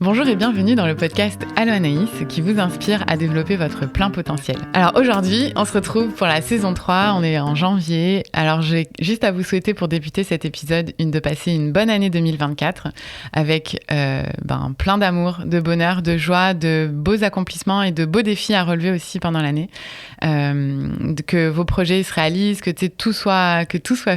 Bonjour et bienvenue dans le podcast Allo Anaïs qui vous inspire à développer votre plein potentiel. Alors aujourd'hui, on se retrouve pour la saison 3, on est en janvier. Alors j'ai juste à vous souhaiter pour débuter cet épisode de passer une bonne année 2024 avec plein d'amour, de bonheur, de joie, de beaux accomplissements et de beaux défis à relever aussi pendant l'année. Que vos projets se réalisent, que tout soit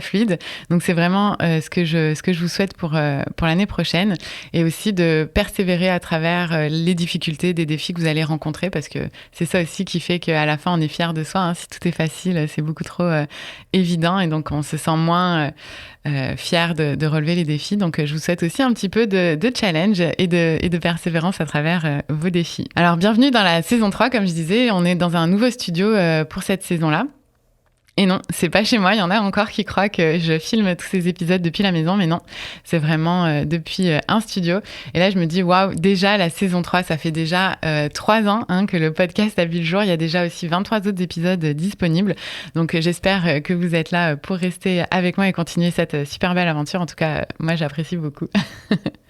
fluide. Donc c'est vraiment ce que je vous souhaite pour l'année prochaine et aussi de persévérer à travers les difficultés, des défis que vous allez rencontrer parce que c'est ça aussi qui fait qu'à la fin on est fier de soi. Si tout est facile, c'est beaucoup trop évident et donc on se sent moins fier de relever les défis. Donc je vous souhaite aussi un petit peu de challenge et de persévérance à travers vos défis. Alors bienvenue dans la saison 3, comme je disais, on est dans un nouveau studio pour cette saison-là. Et non, c'est pas chez moi, il y en a encore qui croient que je filme tous ces épisodes depuis la maison, mais non, c'est vraiment depuis un studio. Et là, je me dis, waouh, déjà la saison 3, ça fait déjà 3 ans que le podcast a vu le jour. Il y a déjà aussi 23 autres épisodes disponibles. Donc j'espère que vous êtes là pour rester avec moi et continuer cette super belle aventure. En tout cas, moi, j'apprécie beaucoup.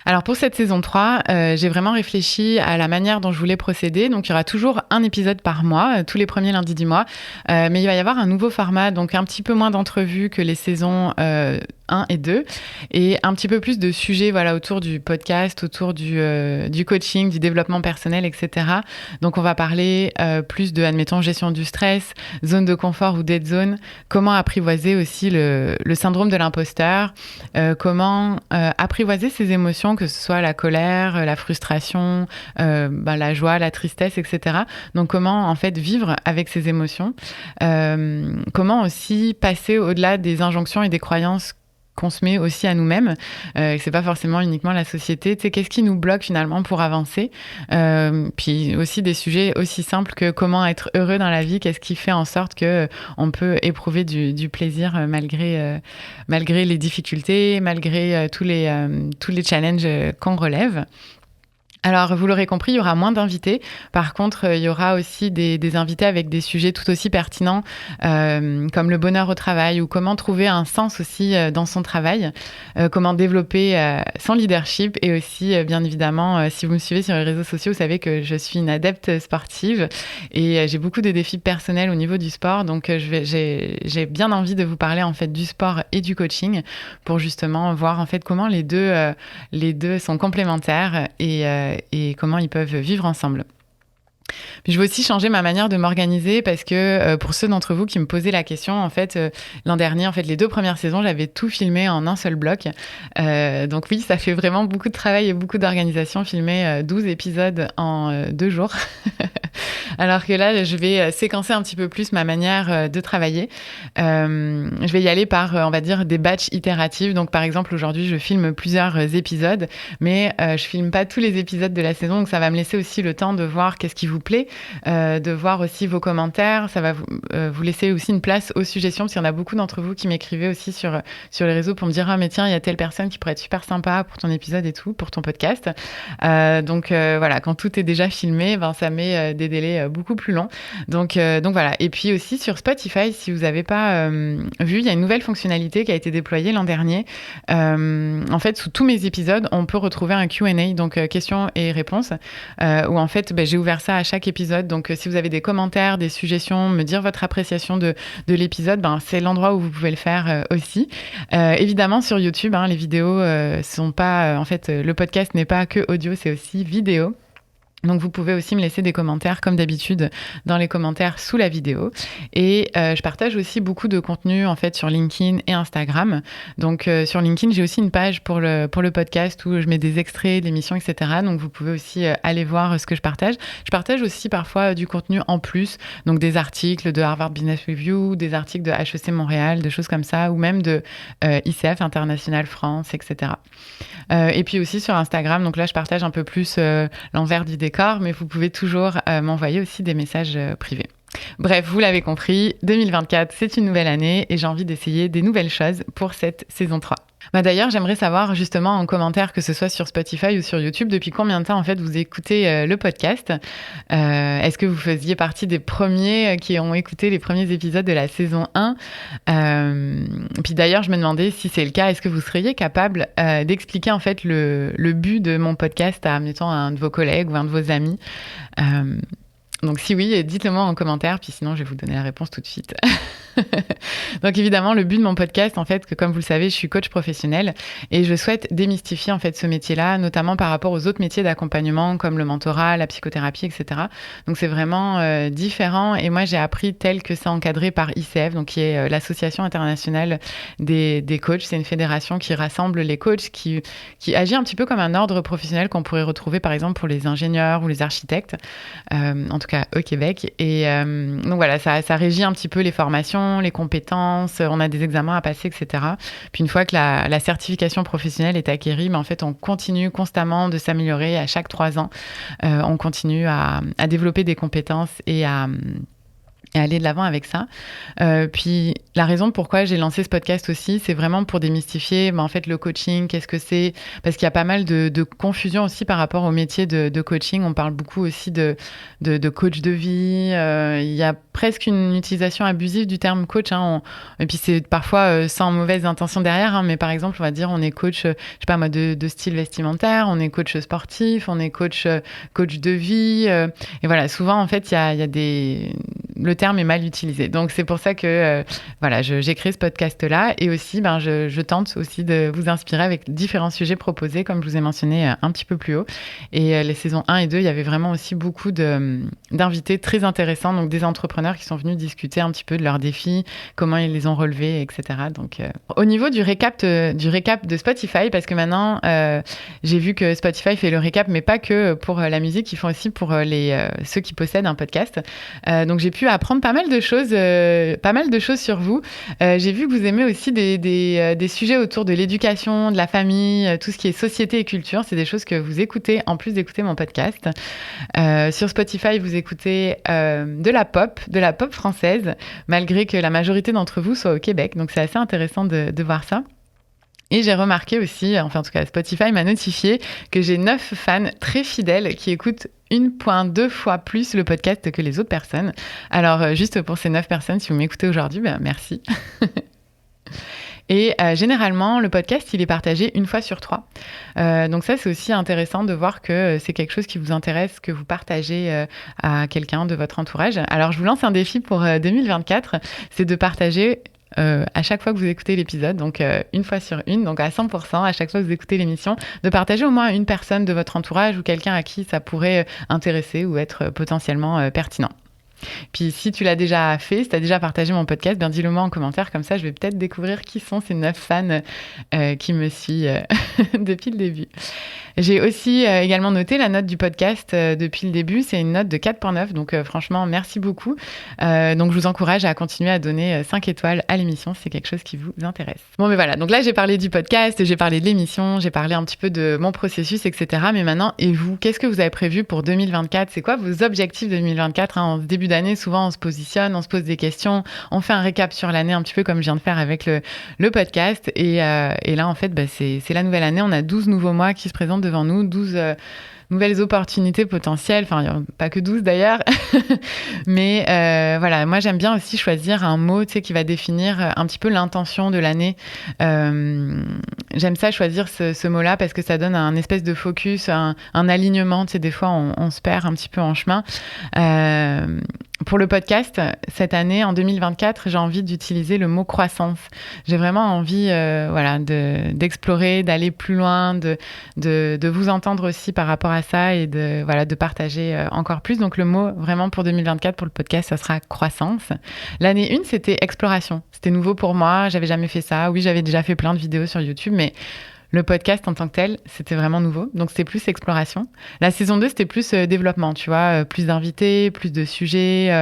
Alors pour cette saison 3, j'ai vraiment réfléchi à la manière dont je voulais procéder. Donc il y aura toujours un épisode par mois, tous les premiers lundis du mois. Mais il va y avoir un nouveau format, donc un petit peu moins d'entrevues que les saisons 1 et 2. Et un petit peu plus de sujets autour du podcast, autour du coaching, du développement personnel, etc. Donc on va parler plus de, admettons, gestion du stress, zone de confort ou dead zone, comment apprivoiser aussi le syndrome de l'imposteur, comment apprivoiser ses émotions, que ce soit la colère, la frustration, la joie, la tristesse, etc. Donc comment en fait vivre avec ces émotions, comment aussi passer au-delà des injonctions et des croyances qu'on se met aussi à nous-mêmes, c'est pas forcément uniquement la société. Tu sais, qu'est-ce qui nous bloque finalement pour avancer, puis aussi des sujets aussi simples que comment être heureux dans la vie, qu'est-ce qui fait en sorte que on peut éprouver du plaisir malgré les difficultés, malgré tous les challenges qu'on relève. Alors, vous l'aurez compris, il y aura moins d'invités. Par contre, il y aura aussi des invités avec des sujets tout aussi pertinents, comme le bonheur au travail ou comment trouver un sens aussi dans son travail, comment développer son leadership et aussi, bien évidemment, si vous me suivez sur les réseaux sociaux, vous savez que je suis une adepte sportive et j'ai beaucoup de défis personnels au niveau du sport. Donc, j'ai bien envie de vous parler en fait du sport et du coaching pour justement voir en fait comment les deux sont complémentaires et comment ils peuvent vivre ensemble. Puis je vais aussi changer ma manière de m'organiser parce que pour ceux d'entre vous qui me posaient la question, en fait, l'an dernier, en fait, les 2 premières saisons, j'avais tout filmé en un seul bloc. Donc oui, ça fait vraiment beaucoup de travail et beaucoup d'organisation, filmer 12 épisodes en 2 jours. Alors que là, je vais séquencer un petit peu plus ma manière de travailler. Je vais y aller par, on va dire, des batchs itératifs. Donc par exemple, aujourd'hui, je filme plusieurs épisodes, mais je filme pas tous les épisodes de la saison. Donc ça va me laisser aussi le temps de voir qu'est-ce qui vous plaît, de voir aussi vos commentaires. Ça va vous laisser aussi une place aux suggestions, parce qu'il y en a beaucoup d'entre vous qui m'écrivaient aussi sur les réseaux pour me dire « Ah mais tiens, il y a telle personne qui pourrait être super sympa pour ton épisode et tout, pour ton podcast. » Donc voilà, quand tout est déjà filmé, ça met des délais beaucoup plus longs. Donc voilà. Et puis aussi sur Spotify, si vous n'avez pas vu, il y a une nouvelle fonctionnalité qui a été déployée l'an dernier. En fait, sous tous mes épisodes, on peut retrouver un Q&A, donc questions et réponses, où en fait, j'ai ouvert ça à chaque épisode. Donc, si vous avez des commentaires, des suggestions, me dire votre appréciation de l'épisode, c'est l'endroit où vous pouvez le faire aussi. Évidemment, sur YouTube, les vidéos sont pas... en fait, le podcast n'est pas que audio, c'est aussi vidéo. Donc, vous pouvez aussi me laisser des commentaires, comme d'habitude, dans les commentaires sous la vidéo. Et je partage aussi beaucoup de contenu, en fait, sur LinkedIn et Instagram. Donc, sur LinkedIn, j'ai aussi une page pour le podcast où je mets des extraits d'émissions, etc. Donc, vous pouvez aussi aller voir ce que je partage. Je partage aussi parfois du contenu en plus, donc des articles de Harvard Business Review, des articles de HEC Montréal, des choses comme ça, ou même de ICF, International France, etc. Et puis aussi sur Instagram, donc là, je partage un peu plus l'envers du décor, mais vous pouvez toujours m'envoyer aussi des messages privés. Bref, vous l'avez compris, 2024, c'est une nouvelle année et j'ai envie d'essayer des nouvelles choses pour cette saison 3. D'ailleurs, j'aimerais savoir justement en commentaire, que ce soit sur Spotify ou sur YouTube, depuis combien de temps en fait vous écoutez le podcast. Est-ce que vous faisiez partie des premiers qui ont écouté les premiers épisodes de la saison 1? Puis d'ailleurs, je me demandais si c'est le cas, est-ce que vous seriez capable d'expliquer en fait le but de mon podcast à, mettons, un de vos collègues ou un de vos amis? Donc si oui, dites-le moi en commentaire, puis sinon je vais vous donner la réponse tout de suite. Donc évidemment, le but de mon podcast, en fait, que comme vous le savez, je suis coach professionnel et je souhaite démystifier en fait ce métier-là, notamment par rapport aux autres métiers d'accompagnement comme le mentorat, la psychothérapie, etc. Donc c'est vraiment différent et moi j'ai appris tel que c'est encadré par ICF, donc qui est l'Association internationale des coachs. C'est une fédération qui rassemble les coachs, qui agit un petit peu comme un ordre professionnel qu'on pourrait retrouver par exemple pour les ingénieurs ou les architectes, en tout cas au Québec. Et donc voilà, ça régit un petit peu les formations, les compétences, on a des examens à passer, etc. Puis une fois que la certification professionnelle est acquérie, en fait, on continue constamment de s'améliorer à chaque 3 ans. On continue à développer des compétences et à aller de l'avant avec ça. Puis la raison pourquoi j'ai lancé ce podcast aussi, c'est vraiment pour démystifier en fait le coaching, qu'est-ce que c'est, parce qu'il y a pas mal de confusion aussi par rapport au métier de coaching. On parle beaucoup aussi de coach de vie. Il y a presque une utilisation abusive du terme coach, hein. Et puis c'est parfois sans mauvaise intention derrière, hein, mais par exemple on va dire on est coach, je sais pas moi, de style vestimentaire, on est coach sportif, on est coach de vie. Et voilà, souvent en fait il y a des... Le terme est mal utilisé. Donc, c'est pour ça que voilà, j'ai créé ce podcast-là. Et aussi, je tente aussi de vous inspirer avec différents sujets proposés, comme je vous ai mentionné un petit peu plus haut. Et les saisons 1 et 2, il y avait vraiment aussi beaucoup d'invités très intéressants, donc des entrepreneurs qui sont venus discuter un petit peu de leurs défis, comment ils les ont relevés, etc. Donc, au niveau du récap de Spotify, parce que maintenant, j'ai vu que Spotify fait le récap, mais pas que pour la musique, ils font aussi pour ceux qui possèdent un podcast. Donc, j'ai pu apprendre pas mal de choses sur vous. J'ai vu que vous aimez aussi des sujets autour de l'éducation, de la famille, tout ce qui est société et culture. C'est des choses que vous écoutez en plus d'écouter mon podcast. Sur Spotify, vous écoutez de la pop française, malgré que la majorité d'entre vous soit au Québec. Donc c'est assez intéressant de voir ça. Et j'ai remarqué aussi, enfin en tout cas Spotify m'a notifié que j'ai 9 fans très fidèles qui écoutent 1,2 fois plus le podcast que les autres personnes. Alors juste pour ces 9 personnes, si vous m'écoutez aujourd'hui, merci. Et généralement, le podcast, il est partagé 1 fois sur 3. Donc ça, c'est aussi intéressant de voir que c'est quelque chose qui vous intéresse, que vous partagez à quelqu'un de votre entourage. Alors, je vous lance un défi pour 2024, c'est de partager à chaque fois que vous écoutez l'épisode, donc 1 fois sur 1, donc à 100%, à chaque fois que vous écoutez l'émission, de partager au moins une personne de votre entourage ou quelqu'un à qui ça pourrait intéresser ou être potentiellement pertinent. Puis si tu l'as déjà fait, si tu as déjà partagé mon podcast, dis-le moi en commentaire, comme ça je vais peut-être découvrir qui sont ces 9 fans qui me suivent depuis le début. J'ai aussi également noté la note du podcast depuis le début, c'est une note de 4,9, donc franchement merci beaucoup. Donc je vous encourage à continuer à donner 5 étoiles à l'émission si c'est quelque chose qui vous intéresse. Bon mais voilà, donc là j'ai parlé du podcast, j'ai parlé de l'émission, j'ai parlé un petit peu de mon processus, etc. Mais maintenant, et vous, qu'est-ce que vous avez prévu pour 2024? C'est quoi vos objectifs de 2024, hein? En début d'année, souvent on se positionne, on se pose des questions, on fait un récap sur l'année, un petit peu comme je viens de faire avec le podcast. Et là en fait, c'est la nouvelle année, on a 12 nouveaux mois qui se présentent devant nous, 12 nouvelles opportunités potentielles, enfin pas que 12 d'ailleurs, mais voilà, moi j'aime bien aussi choisir un mot, qui va définir un petit peu l'intention de l'année. J'aime ça choisir ce mot-là parce que ça donne un espèce de focus, un alignement, des fois on se perd un petit peu en chemin. Pour le podcast, cette année, en 2024, j'ai envie d'utiliser le mot croissance. J'ai vraiment envie d'explorer, d'aller plus loin, de vous entendre aussi par rapport à ça et de partager encore plus. Donc le mot vraiment pour 2024, pour le podcast, ça sera croissance. L'année 1, c'était exploration. C'était nouveau pour moi, j'avais jamais fait ça. Oui, j'avais déjà fait plein de vidéos sur YouTube, mais le podcast en tant que tel, c'était vraiment nouveau. Donc, c'était plus exploration. La saison 2, c'était plus développement, tu vois, plus d'invités, plus de sujets,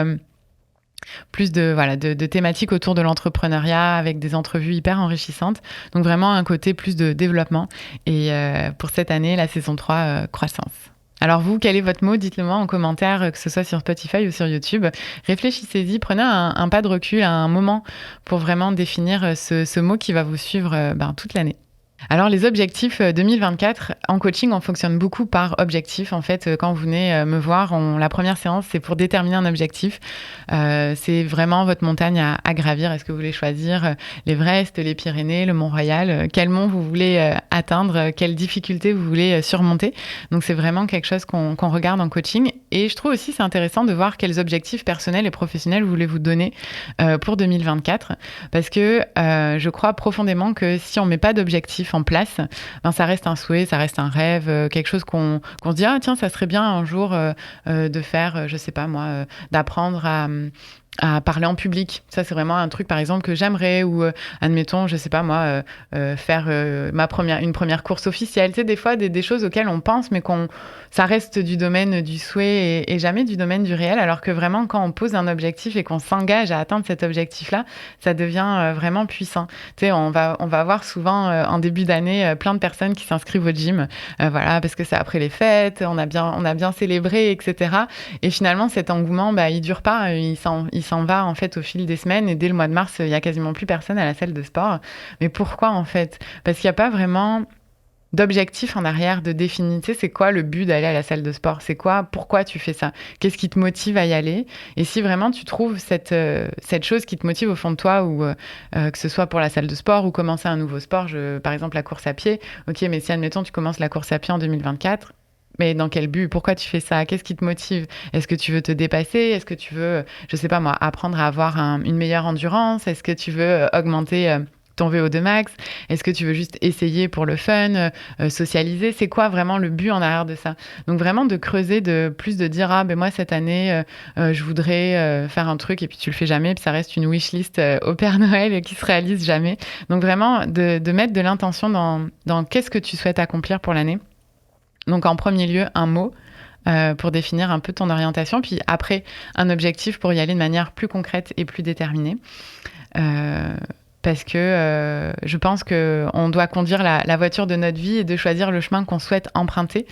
plus de thématiques autour de l'entrepreneuriat avec des entrevues hyper enrichissantes. Donc, vraiment un côté plus de développement. Et pour cette année, la saison 3, croissance. Alors vous, quel est votre mot? Dites-le moi en commentaire, que ce soit sur Spotify ou sur YouTube. Réfléchissez-y, prenez un pas de recul, un moment pour vraiment définir ce mot qui va vous suivre toute l'année. Alors, les objectifs 2024, en coaching, on fonctionne beaucoup par objectif. En fait, quand vous venez me voir, la première séance, c'est pour déterminer un objectif. C'est vraiment votre montagne à gravir. Est-ce que vous voulez choisir l'Everest, les Pyrénées, le Mont-Royal? Quel mont vous voulez atteindre? Quelles difficultés vous voulez surmonter? Donc, c'est vraiment quelque chose qu'on regarde en coaching. Et je trouve aussi c'est intéressant de voir quels objectifs personnels et professionnels vous voulez vous donner pour 2024. Parce que je crois profondément que si on ne met pas d'objectif en place, ben ça reste un souhait, ça reste un rêve, quelque chose qu'on se dit, ah tiens, ça serait bien un jour de faire, je sais pas moi, d'apprendre à parler en public. Ça, c'est vraiment un truc, par exemple, que j'aimerais, ou admettons, je sais pas moi, faire une première course officielle. Tu sais, des fois, des choses auxquelles on pense, mais ça reste du domaine du souhait et jamais du domaine du réel, alors que vraiment, quand on pose un objectif et qu'on s'engage à atteindre cet objectif-là, ça devient vraiment puissant. Tu sais, on va voir souvent, en début d'année, plein de personnes qui s'inscrivent au gym, voilà, parce que c'est après les fêtes, on a bien célébré, etc. Et finalement, cet engouement, il dure pas, il s'en va en fait au fil des semaines, et dès le mois de mars, il y a quasiment plus personne à la salle de sport. Mais pourquoi en fait? Parce qu'il n'y a pas vraiment d'objectif en arrière, de défini. Tu sais, c'est quoi le but d'aller à la salle de sport? C'est quoi? Pourquoi tu fais ça? Qu'est-ce qui te motive à y aller? Et si vraiment tu trouves cette chose qui te motive au fond de toi, ou que ce soit pour la salle de sport ou commencer un nouveau sport, par exemple la course à pied, ok, mais si admettons tu commences la course à pied en 2024, mais dans quel but? Pourquoi tu fais ça? Qu'est-ce qui te motive? Est-ce que tu veux te dépasser? Est-ce que tu veux, je sais pas moi, apprendre à avoir une meilleure endurance? Est-ce que tu veux augmenter ton VO2 max? Est-ce que tu veux juste essayer pour le fun, socialiser? C'est quoi vraiment le but en arrière de ça? Donc vraiment de creuser, de dire, ah ben moi cette année, je voudrais faire un truc, et puis tu le fais jamais, puis ça reste une wishlist au Père Noël qui se réalise jamais. Donc vraiment de mettre de l'intention dans qu'est-ce que tu souhaites accomplir pour l'année. Donc en premier lieu, un mot pour définir un peu ton orientation, puis après, un objectif pour y aller de manière plus concrète et plus déterminée. Parce que je pense qu'on doit conduire la voiture de notre vie et de choisir le chemin qu'on souhaite emprunter.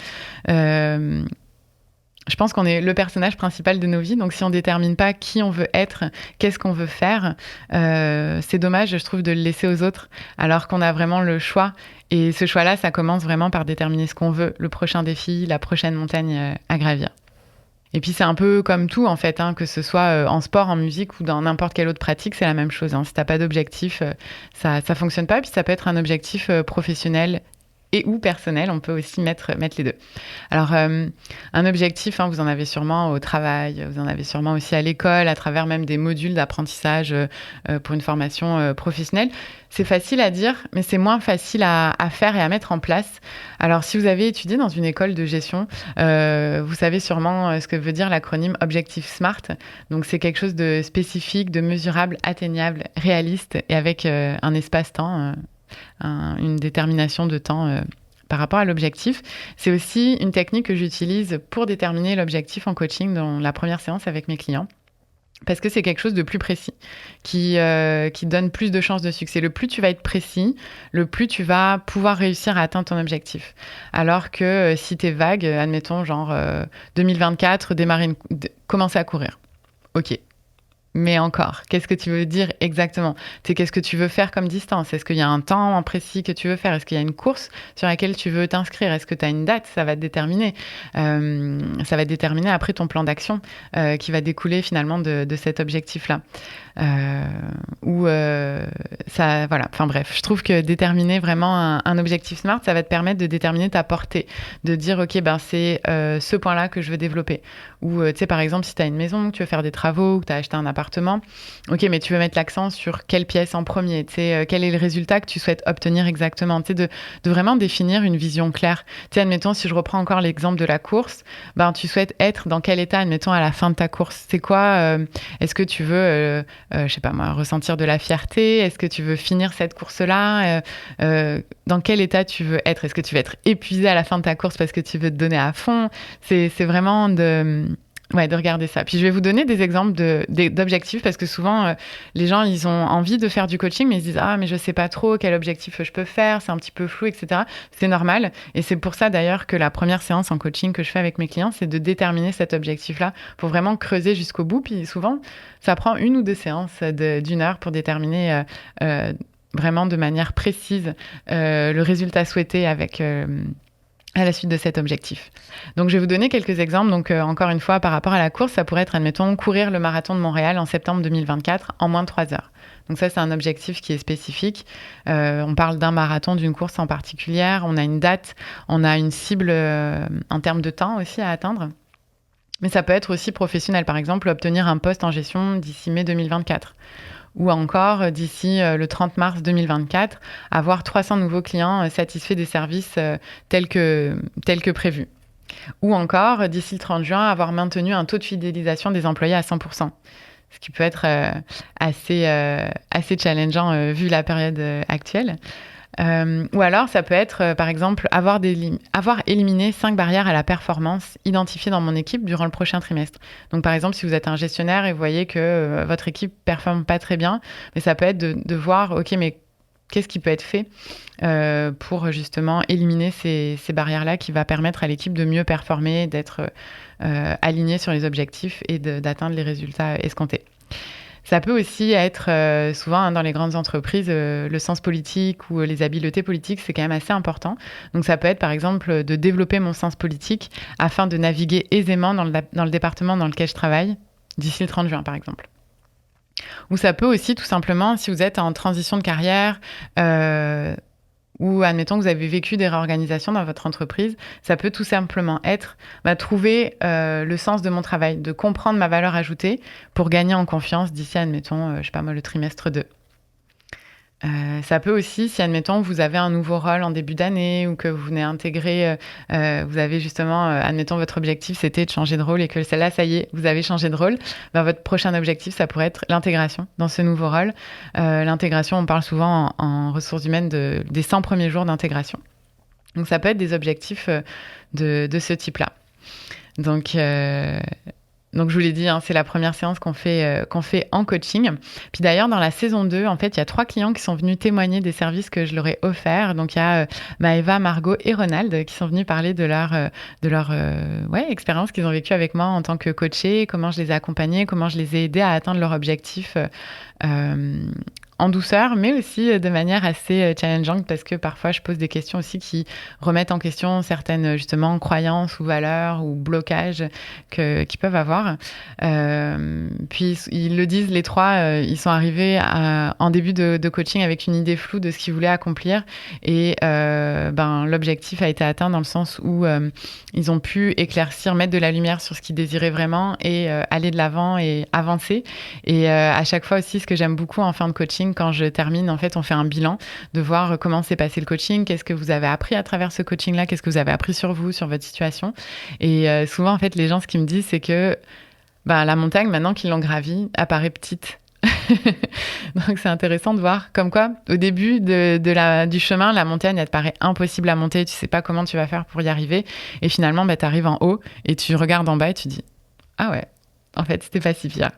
Je pense qu'on est le personnage principal de nos vies, donc si on ne détermine pas qui on veut être, qu'est-ce qu'on veut faire, c'est dommage, je trouve, de le laisser aux autres, alors qu'on a vraiment le choix. Et ce choix-là, ça commence vraiment par déterminer ce qu'on veut, le prochain défi, la prochaine montagne à gravir. Et puis c'est un peu comme tout, en fait, que ce soit en sport, en musique ou dans n'importe quelle autre pratique, c'est la même chose. Si t'as pas d'objectif, ça fonctionne pas. Puis ça peut être un objectif professionnel et ou personnel, on peut aussi mettre les deux. Alors, un objectif, vous en avez sûrement au travail, vous en avez sûrement aussi à l'école, à travers même des modules d'apprentissage pour une formation professionnelle. C'est facile à dire, mais c'est moins facile à faire et à mettre en place. Alors, si vous avez étudié dans une école de gestion, vous savez sûrement ce que veut dire l'acronyme Objectif SMART. Donc, c'est quelque chose de spécifique, de mesurable, atteignable, réaliste et avec un espace-temps, une détermination de temps par rapport à l'objectif. C'est aussi une technique que j'utilise pour déterminer l'objectif en coaching dans la première séance avec mes clients. Parce que c'est quelque chose de plus précis, qui donne plus de chances de succès. Le plus tu vas être précis, le plus tu vas pouvoir réussir à atteindre ton objectif. Alors que si t'es vague, admettons, genre 2024, commencer à courir. Ok. Mais encore, qu'est-ce que tu veux dire exactement? Qu'est-ce que tu veux faire comme distance? Est-ce qu'il y a un temps précis que tu veux faire? Est-ce qu'il y a une course sur laquelle tu veux t'inscrire? Est-ce que tu as une date? Ça va te déterminer. Ça va déterminer après ton plan d'action qui va découler finalement de cet objectif-là. Voilà. Enfin bref, je trouve que déterminer vraiment un objectif SMART, ça va te permettre de déterminer ta portée, de dire ok, c'est ce point-là que je veux développer. Ou tu sais, par exemple, si tu as une maison, que tu veux faire des travaux, que tu as acheté un appartement, ok, mais tu veux mettre l'accent sur quelle pièce en premier, tu sais, quel est le résultat que tu souhaites obtenir exactement, tu sais, de vraiment définir une vision claire. Tu sais, admettons, si je reprends encore l'exemple de la course, tu souhaites être dans quel état, admettons, à la fin de ta course? C'est quoi est-ce que tu veux je sais pas moi, ressentir de la fierté? Est-ce que tu veux finir cette course-là? Dans quel état tu veux être? Est-ce que tu veux être épuisé à la fin de ta course parce que tu veux te donner à fond? C'est vraiment de regarder ça. Puis je vais vous donner des exemples d'objectifs parce que souvent, les gens, ils ont envie de faire du coaching, mais ils se disent « Ah, mais je sais pas trop quel objectif je peux faire, c'est un petit peu flou, etc. » C'est normal. Et c'est pour ça d'ailleurs que la première séance en coaching que je fais avec mes clients, c'est de déterminer cet objectif-là pour vraiment creuser jusqu'au bout. Puis souvent, ça prend 1 ou 2 séances d'1 heure pour déterminer vraiment de manière précise le résultat souhaité à la suite de cet objectif. Donc, je vais vous donner quelques exemples. Donc, encore une fois, par rapport à la course, ça pourrait être, admettons, courir le marathon de Montréal en septembre 2024 en moins de 3 heures. Donc ça, c'est un objectif qui est spécifique. On parle d'un marathon, d'une course en particulier. On a une date, on a une cible en termes de temps aussi à atteindre. Mais ça peut être aussi professionnel. Par exemple, obtenir un poste en gestion d'ici mai 2024. Ou encore, d'ici le 30 mars 2024, avoir 300 nouveaux clients satisfaits des services tels que prévu. Ou encore, d'ici le 30 juin, avoir maintenu un taux de fidélisation des employés à 100%. Ce qui peut être assez challengeant vu la période actuelle. Ou alors, ça peut être, par exemple, avoir éliminé 5 barrières à la performance identifiées dans mon équipe durant le prochain trimestre. Donc, par exemple, si vous êtes un gestionnaire et vous voyez que votre équipe ne performe pas très bien, mais ça peut être de voir, OK, mais qu'est-ce qui peut être fait pour justement éliminer ces barrières-là qui va permettre à l'équipe de mieux performer, d'être alignée sur les objectifs et d'atteindre les résultats escomptés. Ça peut aussi être, souvent dans les grandes entreprises, le sens politique ou les habiletés politiques, c'est quand même assez important. Donc ça peut être par exemple de développer mon sens politique afin de naviguer aisément dans le département dans lequel je travaille, d'ici le 30 juin par exemple. Ou ça peut aussi tout simplement, si vous êtes en transition de carrière, ou admettons que vous avez vécu des réorganisations dans votre entreprise, ça peut tout simplement être trouver le sens de mon travail, de comprendre ma valeur ajoutée pour gagner en confiance d'ici, admettons, le trimestre 2. Ça peut aussi, si admettons vous avez un nouveau rôle en début d'année ou que vous venez intégrer, vous avez justement, admettons votre objectif c'était de changer de rôle et que celle-là, ça y est, vous avez changé de rôle, votre prochain objectif, ça pourrait être l'intégration dans ce nouveau rôle. L'intégration, on parle souvent en ressources humaines des 100 premiers jours d'intégration. Donc ça peut être des objectifs de ce type-là. Donc, je vous l'ai dit, c'est la première séance qu'on fait en coaching. Puis d'ailleurs, dans la saison 2, en fait, il y a 3 clients qui sont venus témoigner des services que je leur ai offerts. Donc, il y a Maëva, Margot et Ronald qui sont venus parler de leur expérience qu'ils ont vécue avec moi en tant que coachée, comment je les ai accompagnés, comment je les ai aidés à atteindre leur objectif en douceur, mais aussi de manière assez challengeante parce que parfois je pose des questions aussi qui remettent en question certaines justement croyances ou valeurs ou blocages qu'ils peuvent avoir. Puis ils le disent les 3, ils sont arrivés en début de coaching avec une idée floue de ce qu'ils voulaient accomplir et l'objectif a été atteint dans le sens où ils ont pu éclaircir, mettre de la lumière sur ce qu'ils désiraient vraiment et aller de l'avant et avancer. Et à chaque fois aussi, ce que j'aime beaucoup en fin de coaching, quand je termine, en fait, on fait un bilan de voir comment s'est passé le coaching, qu'est-ce que vous avez appris à travers ce coaching-là, qu'est-ce que vous avez appris sur vous, sur votre situation. Et souvent, en fait, les gens, ce qu'ils me disent, c'est que la montagne, maintenant qu'ils l'ont gravie, apparaît petite. Donc c'est intéressant de voir comme quoi au début du chemin, la montagne elle te paraît impossible à monter, tu sais pas comment tu vas faire pour y arriver et finalement tu arrives en haut et tu regardes en bas et tu dis ah ouais, en fait c'était pas si pire.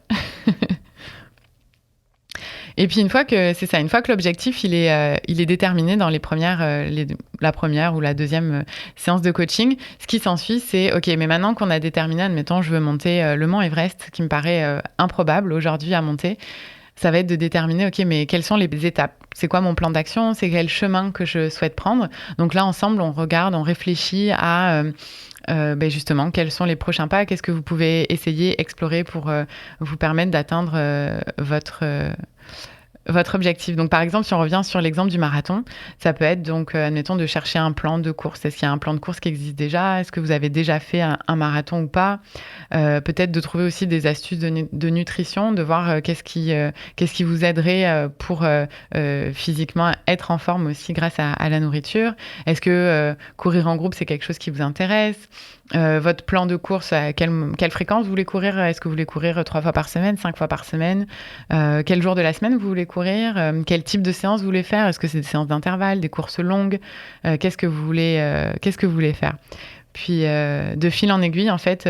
Et puis une fois que l'objectif il est déterminé dans la première ou la deuxième séance de coaching, ce qui s'ensuit c'est ok, mais maintenant qu'on a déterminé, admettons je veux monter le mont Everest qui me paraît improbable aujourd'hui à monter, ça va être de déterminer ok, mais quelles sont les étapes, c'est quoi mon plan d'action, c'est quel chemin que je souhaite prendre. Donc là ensemble on regarde, on réfléchit à justement quels sont les prochains pas, qu'est-ce que vous pouvez essayer, explorer pour vous permettre d'atteindre votre objectif. Donc, par exemple, si on revient sur l'exemple du marathon, ça peut être donc, admettons, de chercher un plan de course. Est-ce qu'il y a un plan de course qui existe déjà? Est-ce que vous avez déjà fait un marathon ou pas? Peut-être de trouver aussi des astuces de nutrition, de voir qu'est-ce qui vous aiderait pour physiquement être en forme aussi grâce à la nourriture. Est-ce que courir en groupe, c'est quelque chose qui vous intéresse? Votre plan de course, à quelle fréquence vous voulez courir? Est-ce que vous voulez courir 3 fois par semaine, 5 fois par semaine? Quel jour de la semaine vous voulez courir? Quel type de séance vous voulez faire? Est-ce que c'est des séances d'intervalle, des courses longues? Qu'est-ce que vous voulez faire? Puis, de fil en aiguille, en fait,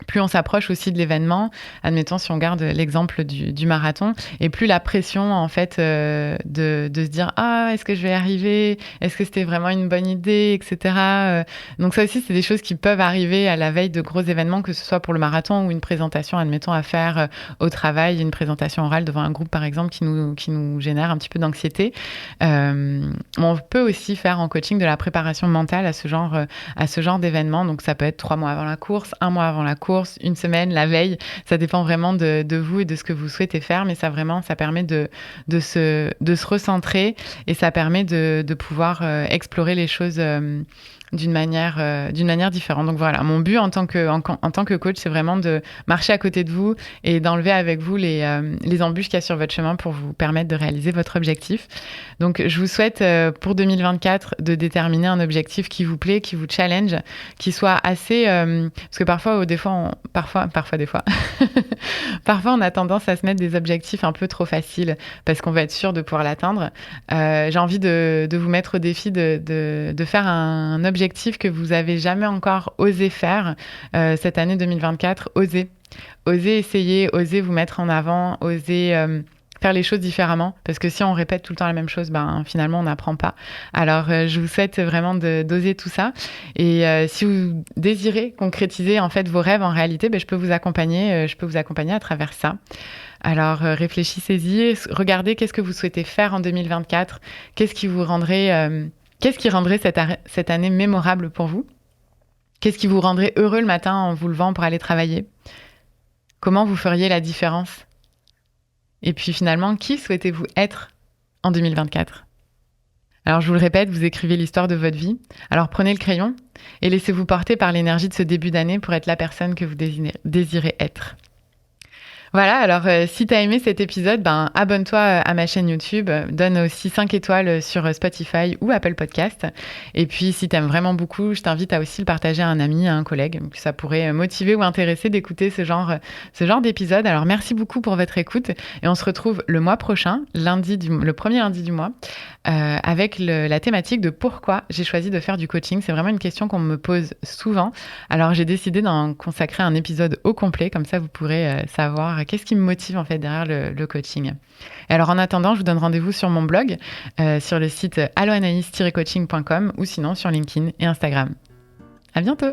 plus on s'approche aussi de l'événement, admettons si on garde l'exemple du marathon, et plus la pression en fait de se dire est-ce que je vais y arriver, est-ce que c'était vraiment une bonne idée, etc. Donc ça aussi c'est des choses qui peuvent arriver à la veille de gros événements, que ce soit pour le marathon ou une présentation admettons à faire au travail, une présentation orale devant un groupe par exemple qui nous génère un petit peu d'anxiété. On peut aussi faire en coaching de la préparation mentale à ce genre d'événement, donc ça peut être 3 mois avant la course, 1 mois avant la course, une semaine, la veille, ça dépend vraiment de vous et de ce que vous souhaitez faire, mais ça permet de se recentrer, et ça permet de pouvoir explorer les choses d'une manière différente. Donc voilà, mon but en tant que coach, c'est vraiment de marcher à côté de vous et d'enlever avec vous les embûches qu'il y a sur votre chemin pour vous permettre de réaliser votre objectif. Donc je vous souhaite pour 2024 de déterminer un objectif qui vous plaît, qui vous challenge, qui soit assez... parce que parfois on a tendance à se mettre des objectifs un peu trop faciles parce qu'on veut être sûr de pouvoir l'atteindre. J'ai envie de vous mettre au défi de faire un objectif que vous avez jamais encore osé faire cette année 2024. Osez essayer, osez vous mettre en avant, osez faire les choses différemment, parce que si on répète tout le temps la même chose, finalement on n'apprend pas. Alors je vous souhaite vraiment d'oser tout ça, et si vous désirez concrétiser en fait vos rêves en réalité, je peux vous accompagner à travers ça. Alors réfléchissez-y, regardez qu'est-ce que vous souhaitez faire en 2024, qu'est-ce qui rendrait cette année mémorable pour vous? Qu'est-ce qui vous rendrait heureux le matin en vous levant pour aller travailler? Comment vous feriez la différence? Et puis finalement, qui souhaitez-vous être en 2024? Alors je vous le répète, vous écrivez l'histoire de votre vie. Alors prenez le crayon et laissez-vous porter par l'énergie de ce début d'année pour être la personne que vous désirez être. Voilà, alors si tu as aimé cet épisode, abonne-toi à ma chaîne YouTube, donne aussi 5 étoiles sur Spotify ou Apple Podcast. Et puis si tu aimes vraiment beaucoup, je t'invite à aussi le partager à un ami, à un collègue, que ça pourrait motiver ou intéresser d'écouter ce genre d'épisode. Alors merci beaucoup pour votre écoute, et on se retrouve le mois prochain, le premier lundi du mois, avec la thématique de pourquoi j'ai choisi de faire du coaching. C'est vraiment une question qu'on me pose souvent. Alors j'ai décidé d'en consacrer un épisode au complet, comme ça vous pourrez savoir qu'est-ce qui me motive en fait derrière le coaching. Et alors en attendant, je vous donne rendez-vous sur mon blog, sur le site alloanaïs-coaching.com, ou sinon sur LinkedIn et Instagram. À bientôt!